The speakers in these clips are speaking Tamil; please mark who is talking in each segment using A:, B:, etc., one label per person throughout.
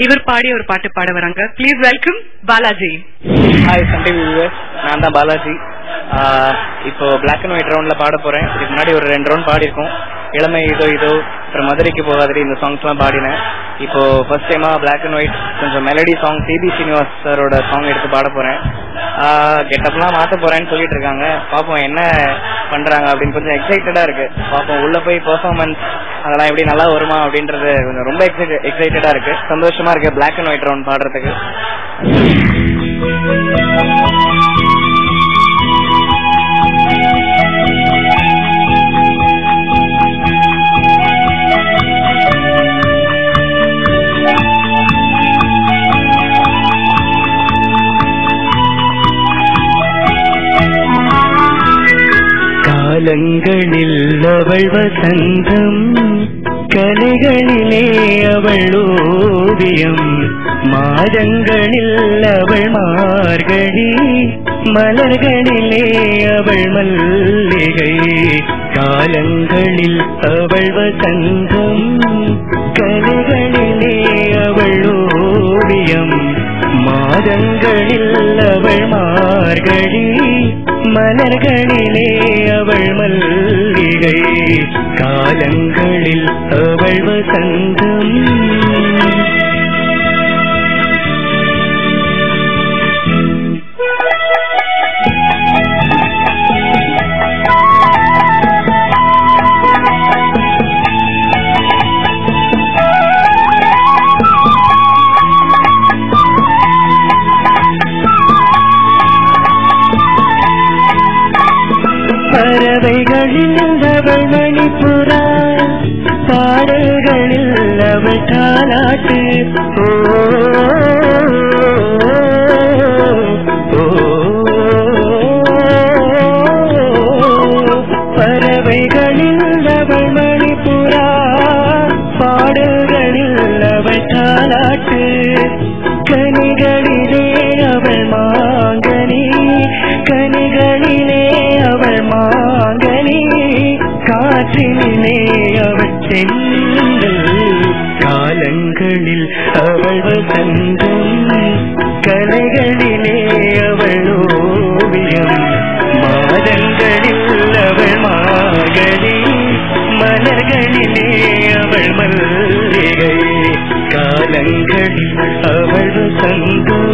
A: இவர் பாடி ஒரு பாட்டு பாட வராங்க. Please welcome Balaji.
B: Hi Sunday viewers, நான் தான் பாலாஜி. இப்போ பிளாக் அண்ட் ஒயிட் ரவுண்ட்ல பாட போறேன். இதுக்கு முன்னாடி ஒரு 2 ரவுண்ட் பாடி இருக்கோம். இளமை இதோ இதோ, அப்புறம் மதுரைக்கு போகாதடி, இந்த சாங்ஸ் எல்லாம் பாடினேன். இப்போ ஃபர்ஸ்ட் டைமா பிளாக் அண்ட் ஒயிட் கொஞ்சம் மெலடி சாங் சிபி ஸ்ரீனிவாஸ் சாரோட சாங் எடுத்து பாட போறேன். கெட்டப்லாம் மாத்த போறேன்னு சொல்லிட்டு இருக்காங்க. பாப்போம் என்ன பண்றாங்க அப்படின்னு. கொஞ்சம் எக்ஸைட்டடா இருக்கு. பாப்போம் உள்ள போய் பெர்ஃபார்மன்ஸ் அதெல்லாம் எப்படி நல்லா வருமா அப்படின்றது கொஞ்சம் ரொம்ப எக்ஸைட்டடா இருக்கு. சந்தோஷமா இருக்கு பிளாக் அண்ட் ஒயிட் ரவுண்ட் பாடுறதுக்கு.
C: காலங்களில் அவள் வசந்தம், கலைகளிலே அவள் ஓவியம், மாதங்களில் அவள் மார்கழி, மலர்களிலே அவள் மல்லிகை. காலங்களில் அவள் வசந்தம், கலைகளிலே அவள் ஓவியம், மாதங்களில் அவள் மார்கழி, மலர்களிலே அவள் மல்லிகை. காலங்களில் அவள் வசந்தம். பறவைகளில் அவள் மணிப்புறா, பாடல்களில் அவள் தாலாட்டு. பறவைகளில் அவள் மணிப்புறா, பாடல்களில் அவள் தாலாட்டு. கனிகளிலே அவள் மாங்கனி, கனிகளிலே அவள் மாங்கனி, காற்றினிலே அவள் செந்தல். காலங்களில் அவள் வசந்தம், கலைகளிலே அவள் ஓவியம், மாதங்களில் அவள் மார்கழி, மலர்களிலே அவள் மல்லிகை. காலங்களில் அவள் வசந்தம்.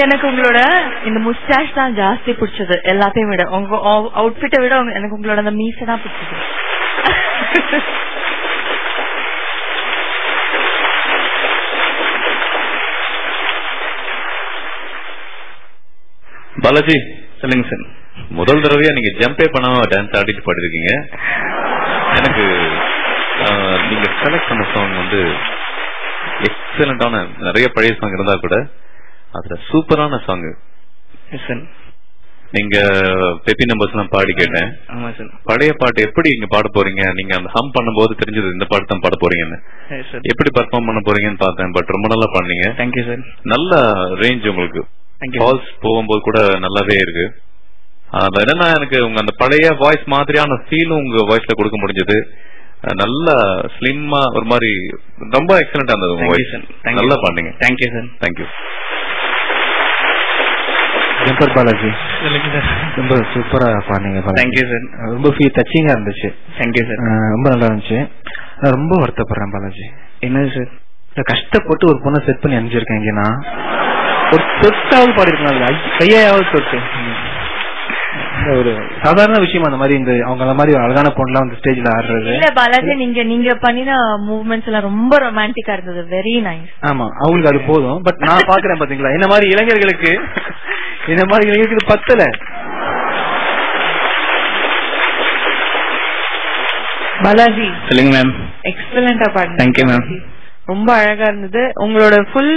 D: எனக்கு உங்களோட இந்த முஸ்டாஷ் தான் ஜாஸ்தி பிடிச்சது எல்லாத்தையும் விட. உங்க அவுட்ஃபிட்டை விட எனக்கு உங்களோட அந்த மீசை தான் பிடிச்சது.
E: பாலாஜி சொல்லுங்க சார். முதல் தடவையா நீங்க ஜம்பே பண்ணாம டான்ஸ் ஆடிட்டு பாடிருக்கீங்க. எனக்கு நீங்க செலக்ட் பண்ண சாங் வந்து எக்ஸலண்டான, நிறைய பழைய சாங் இருந்தா கூட அதுல சூப்பரான சாங். நீங்க பெப்பி நம்பர்ஸ் எல்லாம் பாடி கேட்டேன். பழைய பாட்டு எப்படி நீங்க பாட போறீங்க? நீங்க அந்த ஹம் பண்ணும்போது தெரிஞ்சது இந்த பாட்டு தான் பாட போறீங்கன்னு. எப்படி பெர்ஃபார்ம் பண்ண போறீங்கன்னு பார்த்தேன். பட் ரொம்ப நல்லா பண்ணீங்க. Thank you sir. நல்ல ரேஞ்ச் உங்களுக்கு. கால்ஸ் போகும்போது கூட நல்லாவே இருக்கு. அது என்னன்னா எனக்கு உங்க அந்த பழைய வாய்ஸ் மாதிரியான ஃபீலும் உங்க வாய்ஸ்ல கொடுக்க முடிஞ்சது. நல்ல ஸ்லிம்மா ஒரு மாதிரி ரொம்ப எக்ஸலண்டா இருந்தது உங்க வாய்ஸ். நல்லா பாடுங்க. Thank you sir. Thank you.
F: Jumper Balaji ரொம்ப சூப்பரா பாடுங்க. Thank you sir. ரொம்ப டச்சிங்கா இருந்துச்சு. Thank you sir. ரொம்ப நல்லா இருந்துச்சு. நான் ரொம்ப வருத்தப்படுறேன் பாலாஜி. என்னது சார்? கஷ்டப்பட்டு ஒரு பொண்ணை செட் பண்ணி அனுப்பிச்சிருக்கேன். இங்கன்னா ஒரு தொட்டாவது பாடிருக்கேன், கையாவது தொட்டு. ஒரு சாதாரண விஷயம் அந்த மாதிரி. இந்த அவங்க மாதிரி ஒரு அழகான பொண்ணுலாம் வந்து ஸ்டேஜ்ல ஆடுறது.
D: இல்ல பாலாஜி, நீங்க பண்ணின மூவ்மெண்ட்ஸ் எல்லாம் ரொம்ப ரொமான்டிக்கா இருந்தது. Very nice.
F: ஆமா, அவங்களுக்கு அது போதும். பட் நான் பாக்குறேன் பாத்தீங்களா, இந்த மாதிரி இளைஞர்களுக்கு பத்தல.
D: பாலாஜி
B: சொல்லுங்க மேம்.
D: எக்ஸலண்டா பாடுங்க.
B: Thank you ma'am.
D: ரொம்ப அழகா இருந்தது. உங்களோட ஃபுல்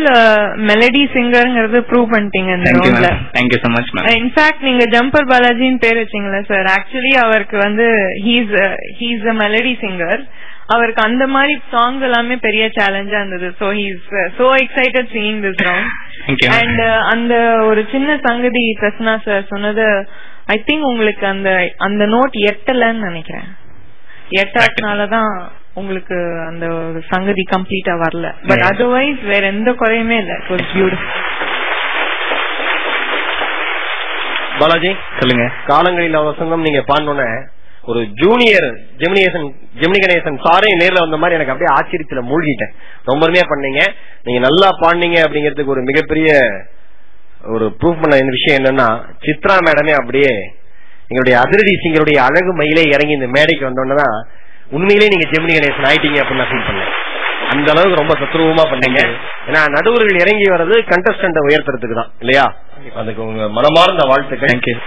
D: மெலடி சிங்கர்ங்கிறது ப்ரூவ் பண்ணிட்டீங்க.
B: Thank you so much ma'am.
D: In fact நீங்க ஜம்பர் பாலாஜின்னு பேர் வச்சீங்களா சார்? ஆக்சுவலி அவருக்கு வந்து ஹீஸ் அ மெலடி சிங்கர். அவருக்கு அந்த மாதிரி சாங் எல்லாமே பெரிய சேலஞ்சா இருந்தது. So he's so excited seeing this round. And அந்த ஒரு சின்ன சங்கதி பிரசன்னா சார் சொன்னது, ஐ திங்க் உங்களுக்கு அந்த நோட் எட்டலன்னு நினைக்கிறேன். எட்டாவதுனாலதான் உங்களுக்கு அந்த ஒரு சங்கதி கம்ப்ளீட்டா வரல. பட் அதர்வைஸ் வேற எந்த குறையுமே இல்ல. It was beautiful.
G: பாலாஜி சொல்லுங்க. காலங்களில் வசந்தம் நீங்க பாடணும்னு ஒரு ஜூனியர் ஜெமினி கணேசன் சாரே நேர்ல வந்த மாதிரி எனக்கு அப்படியே ஆச்சரியத்துல மூழ்கிட்டேன். ரொம்ப அருமையா பண்ணீங்க. நீங்க நல்லா பாடுனீங்க அப்படிங்கிறதுக்கு ஒரு மிகப்பெரிய ஒரு ப்ரூஃப் பண்ண விஷயம் என்னன்னா, சித்ரா மேடமே அப்படியே எங்களுடைய அதிரடி சிங்கருடைய அழகு மயிலே இறங்கி இந்த மேடைக்கு வந்தோன்னதான் உண்மையிலேயே நீங்க ஜெமினி கணேசன் ஆயிட்டீங்க அப்படின்னு நான் ஃபீல் பண்ணேன். அந்த அளவுக்கு ரொம்ப தத்ரூபமா பண்ணீங்க. ஏன்னா நடுவர்கள் இறங்கி வர்றது கண்டஸ்டன்ட உயர்த்துறதுக்கு தான் இல்லையா? அதுக்கு உங்க மனமார்ந்த வாழ்த்துக்கள்.